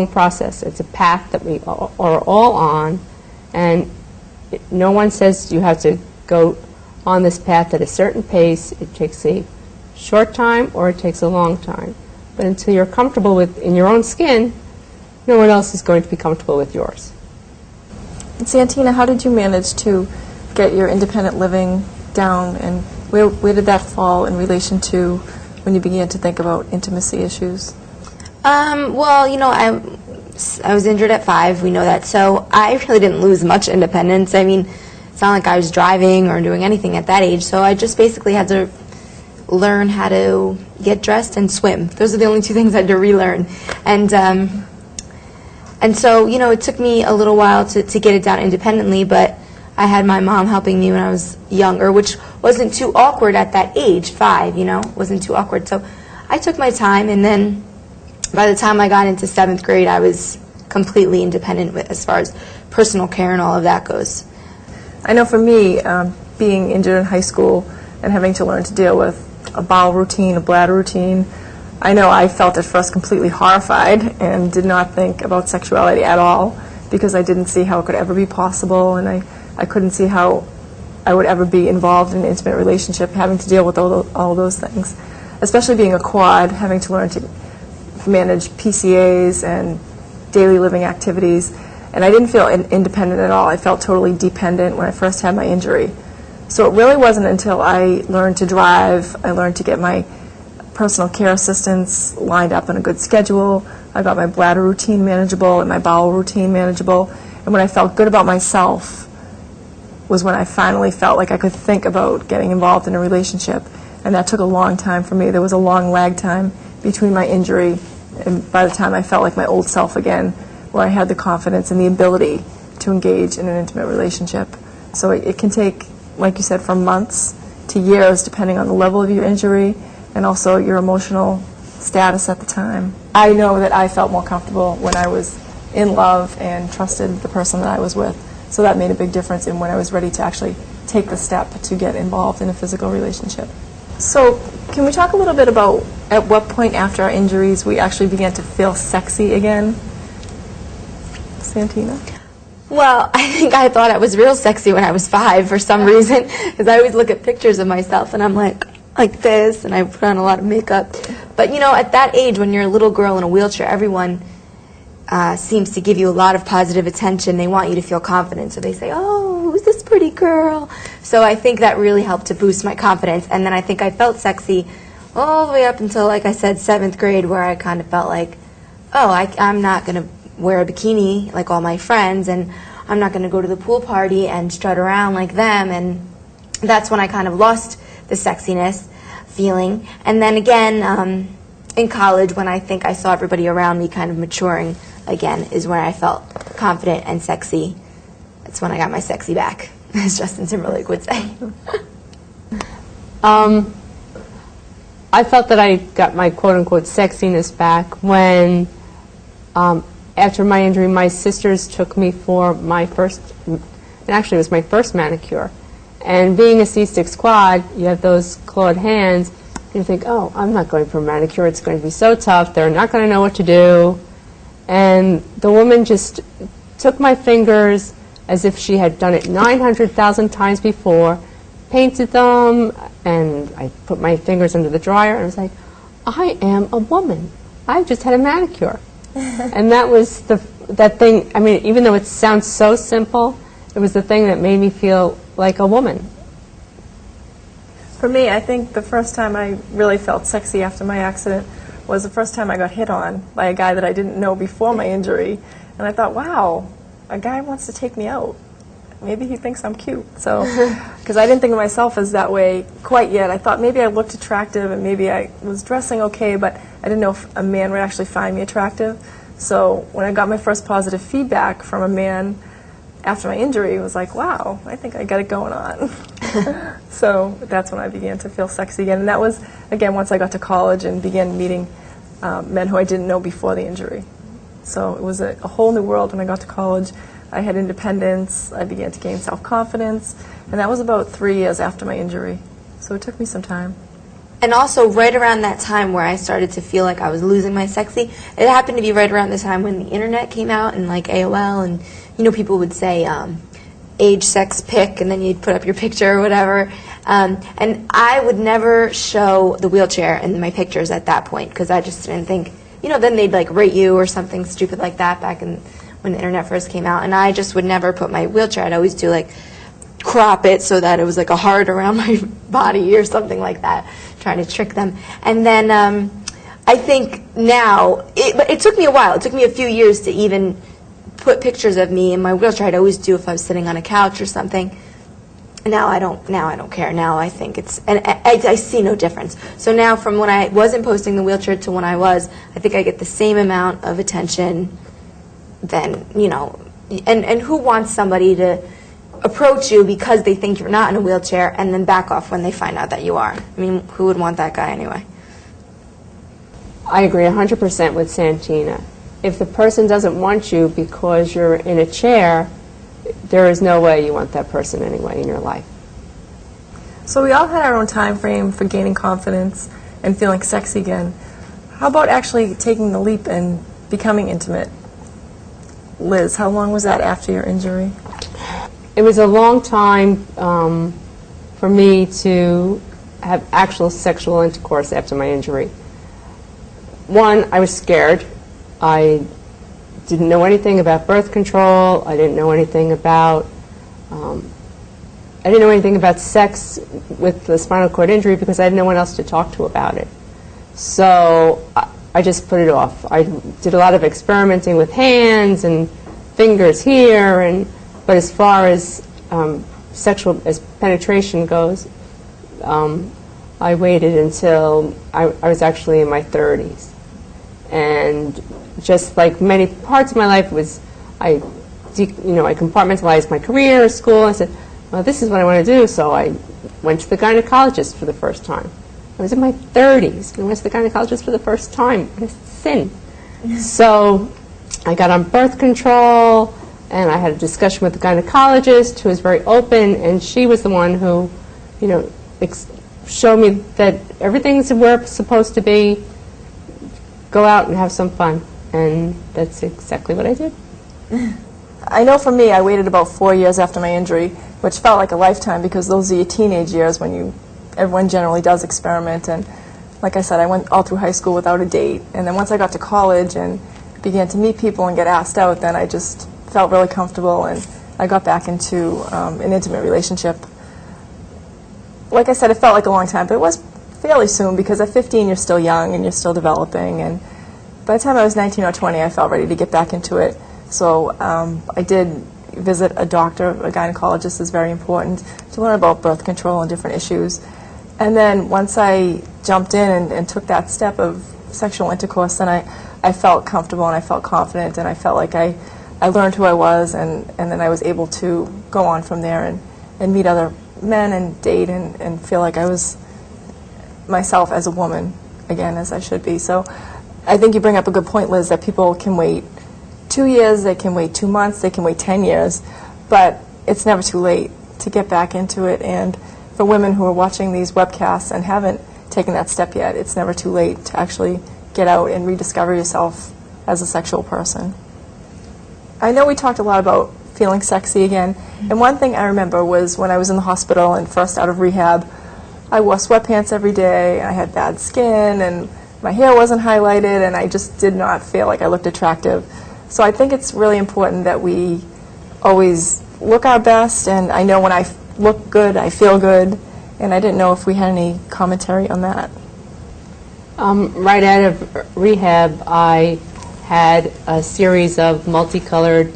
process. It's a path that we are all on, and no one says you have to go on this path at a certain pace. It takes a short time or it takes a long time. But until you're comfortable in your own skin, no one else is going to be comfortable with yours. And Santina, how did you manage to get your independent living down, and where did that fall in relation to when you began to think about intimacy issues? Well, you know, I was injured at 5, we know that, so I really didn't lose much independence. I mean, it's not like I was driving or doing anything at that age, so I just basically had to learn how to get dressed and swim. Those are the only 2 things I had to relearn. And so, you know, it took me a little while to get it down independently, but I had my mom helping me when I was younger, which wasn't too awkward at that age, 5, you know, wasn't too awkward. So I took my time, and then by the time I got into 7th grade, I was completely independent as far as personal care and all of that goes. I know for me, being injured in high school and having to learn to deal with a bowel routine, a bladder routine, I know I felt at first completely horrified and did not think about sexuality at all, because I didn't see how it could ever be possible, and I couldn't see how I would ever be involved in an intimate relationship having to deal with all those things. Especially being a quad, having to learn to manage PCAs and daily living activities. And I didn't feel independent at all. I felt totally dependent when I first had my injury. So it really wasn't until I learned to drive, I learned to get my personal care assistants lined up on a good schedule. I got my bladder routine manageable and my bowel routine manageable. And when I felt good about myself was when I finally felt like I could think about getting involved in a relationship. And that took a long time for me. There was a long lag time between my injury and by the time I felt like my old self again, where I had the confidence and the ability to engage in an intimate relationship. So it can take, like you said, from months to years, depending on the level of your injury and also your emotional status at the time. I know that I felt more comfortable when I was in love and trusted the person that I was with. So that made a big difference in when I was ready to actually take the step to get involved in a physical relationship. So can we talk a little bit about at what point after our injuries we actually began to feel sexy again? Santina? Well, I think I thought I was real sexy when I was 5 for some reason, because I always look at pictures of myself and I'm like this, and I put on a lot of makeup. But you know, at that age, when you're a little girl in a wheelchair, everyone seems to give you a lot of positive attention. They want you to feel confident, so they say, "Oh, who's this pretty girl?" So I think that really helped to boost my confidence, and then I think I felt sexy all the way up until, like I said, 7th grade, where I kind of felt like, oh, I'm not going to wear a bikini like all my friends, and I'm not going to go to the pool party and strut around like them, and that's when I kind of lost the sexiness feeling. And then again, in college, when I think I saw everybody around me kind of maturing again, is when I felt confident and sexy. That's when I got my sexy back, as Justin Timberlake would say. I felt that I got my quote-unquote sexiness back when, after my injury, my sisters took me for my first, and actually it was my first manicure. And being a C6 quad, you have those clawed hands, and you think, oh, I'm not going for a manicure, it's going to be so tough, they're not going to know what to do. And the woman just took my fingers as if she had done it 900,000 times before, painted them, and I put my fingers under the dryer, and I was like, I am a woman. I just had a manicure. And that was that thing, I mean, even though it sounds so simple, it was the thing that made me feel like a woman. For me, I think the first time I really felt sexy after my accident was the first time I got hit on by a guy that I didn't know before my injury. And I thought, wow, a guy wants to take me out. Maybe he thinks I'm cute. So, because I didn't think of myself as that way quite yet. I thought maybe I looked attractive and maybe I was dressing okay, but I didn't know if a man would actually find me attractive. So when I got my first positive feedback from a man after my injury, it was like, wow, I think I got it going on. So that's when I began to feel sexy again. And that was, again, once I got to college and began meeting men who I didn't know before the injury. So it was a whole new world when I got to college. I had independence, I began to gain self-confidence, and that was about 3 years after my injury. So it took me some time. And also, right around that time where I started to feel like I was losing my sexy, it happened to be right around the time when the internet came out and like AOL, and you know, people would say age, sex, pick, and then you'd put up your picture or whatever. And I would never show the wheelchair in my pictures at that point because I just didn't think, you know, then they'd like rate you or something stupid like that back in when the internet first came out. And I just would never put my wheelchair. I'd always do like crop it so that it was like a heart around my body or something like that, trying to trick them. And then I think now, but it took me a while. It took me a few years to even put pictures of me in my wheelchair. I'd always do if I was sitting on a couch or something. Now I don't care. Now I think it's, and I see no difference. So now from when I wasn't posting the wheelchair to when I was, I think I get the same amount of attention then, you know, and who wants somebody to approach you because they think you're not in a wheelchair and then back off when they find out that you are? I mean, who would want that guy anyway? I agree 100% with Santina. If the person doesn't want you because you're in a chair, there is no way you want that person anyway in your life. So we all had our own time frame for gaining confidence and feeling sexy again. How about actually taking the leap and becoming intimate? Liz, how long was that after your injury? It was a long time for me to have actual sexual intercourse after my injury. One, I was scared. I didn't know anything about birth control. I didn't know anything about sex with the spinal cord injury because I had no one else to talk to about it. So I just put it off. I did a lot of experimenting with hands and fingers here, but as far as as penetration goes, I waited until I was actually in my 30s. And just like many parts of my life I compartmentalized my career, school. I said, well, this is what I want to do. So I went to the gynecologist for the first time. I was in my 30s and I went to the gynecologist for the first time. What a sin. So I got on birth control, and I had a discussion with the gynecologist who was very open, and she was the one who, you know, showed me that everything's where it's supposed to be. Go out and have some fun. And that's exactly what I did. I know for me, I waited about 4 years after my injury, which felt like a lifetime because those are your teenage years when everyone generally does experiment. And like I said, I went all through high school without a date. And then once I got to college and began to meet people and get asked out, then I just felt really comfortable and I got back into an intimate relationship. Like I said, it felt like a long time, but it was fairly soon because at 15 you're still young and you're still developing, and by the time I was 19 or 20 I felt ready to get back into it. So I did visit a doctor, a gynecologist is very important, to learn about birth control and different issues. And then once I jumped in and took that step of sexual intercourse, then I felt comfortable and I felt confident and I felt like I learned who I was, and then I was able to go on from there and meet other men and date and feel like I was myself as a woman again, as I should be. So I think you bring up a good point, Liz, that people can wait 2 years, they can wait 2 months, they can wait 10 years, but it's never too late to get back into it. And for women who are watching these webcasts and haven't taken that step yet, it's never too late to actually get out and rediscover yourself as a sexual person. I know we talked a lot about feeling sexy again, and one thing I remember was when I was in the hospital and first out of rehab, I wore sweatpants every day, I had bad skin, and my hair wasn't highlighted, and I just did not feel like I looked attractive. So I think it's really important that we always look our best, and I know when I look good, I feel good, and I didn't know if we had any commentary on that. Right out of rehab, I had a series of multicolored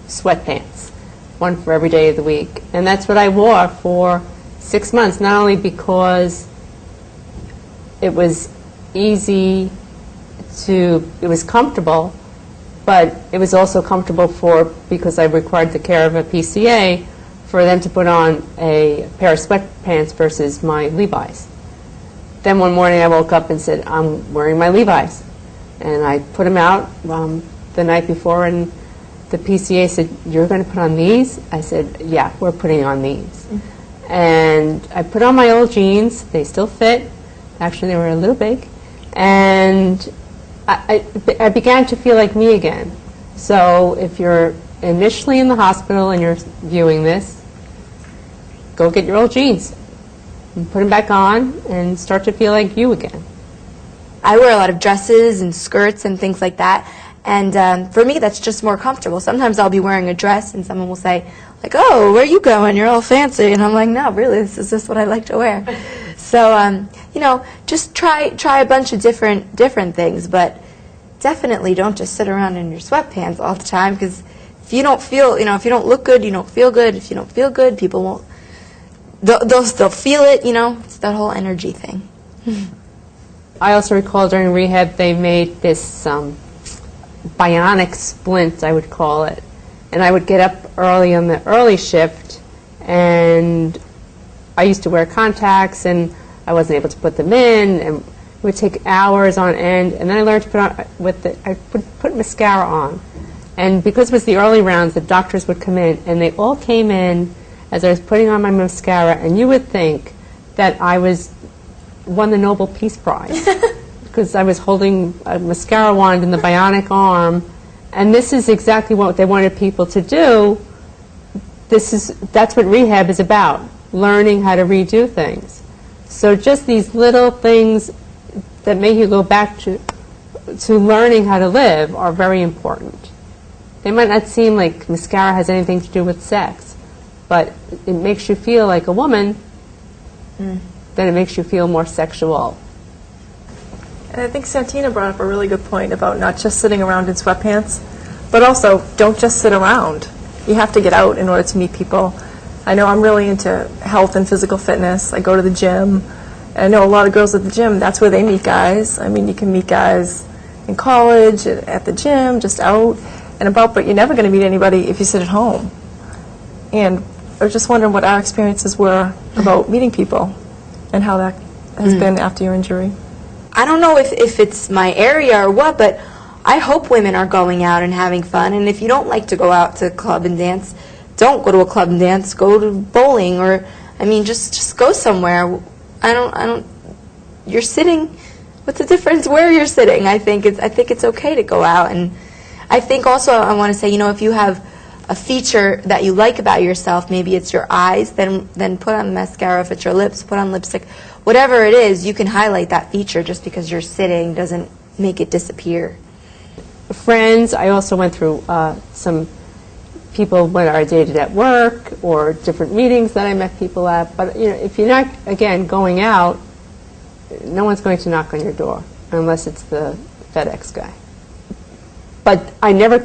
sweatpants, one for every day of the week. And that's what I wore for 6 months, not only because it was easy it was comfortable, but it was also comfortable because I required the care of a PCA for them to put on a pair of sweatpants versus my Levi's. Then one morning I woke up and said, I'm wearing my Levi's. And I put them out the night before, and the PCA said, you're going to put on these? I said, yeah, we're putting on these. And I put on my old jeans. They still fit. Actually, they were a little big. And I began to feel like me again. So if you're initially in the hospital and you're viewing this, go get your old jeans and put them back on and start to feel like you again. I wear a lot of dresses and skirts and things like that, and for me that's just more comfortable. Sometimes I'll be wearing a dress and someone will say, like, oh, where are you going? You're all fancy. And I'm like, no, really, this is just what I like to wear. So, you know, just try a bunch of different things, but definitely don't just sit around in your sweatpants all the time, because if you don't feel, you know, if you don't look good, you don't feel good. If you don't feel good, people won't, they'll feel it, you know. It's that whole energy thing. I also recall during rehab they made this bionic splint, I would call it. And I would get up early on the early shift, and I used to wear contacts, and I wasn't able to put them in, and it would take hours on end. And then I learned to put on, I would put mascara on. And because it was the early rounds, the doctors would come in, and they all came in as I was putting on my mascara, and you would think that I won the Nobel Peace Prize because I was holding a mascara wand in the bionic arm. And this is exactly what they wanted people to do. That's what rehab is about, learning how to redo things. So just these little things that make you go back to learning how to live are very important. They might not seem like mascara has anything to do with sex, but it makes you feel like a woman, then it makes you feel more sexual. And I think Santina brought up a really good point about not just sitting around in sweatpants, but also don't just sit around. You have to get out in order to meet people. I know I'm really into health and physical fitness. I go to the gym. And I know a lot of girls at the gym, that's where they meet guys. I mean, you can meet guys in college, at the gym, just out and about, but you're never going to meet anybody if you sit at home. And I was just wondering what our experiences were about meeting people and how that has been after your injury. I don't know if it's my area or what, but I hope women are going out and having fun. And if you don't like to go out to a club and dance, don't go to a club and dance. Go to bowling, or I mean, just go somewhere. I don't. You're sitting. What's the difference where you're sitting? I think it's okay to go out. And I think also I want to say, you know, if you have a feature that you like about yourself, maybe it's your eyes, then put on mascara. If it's your lips, put on lipstick. Whatever it is, you can highlight that feature. Just because you're sitting doesn't make it disappear. Friends, I also went through some people when I dated at work or different meetings that I met people at. But you know, if you're not, again, going out, no one's going to knock on your door unless it's the FedEx guy. But I never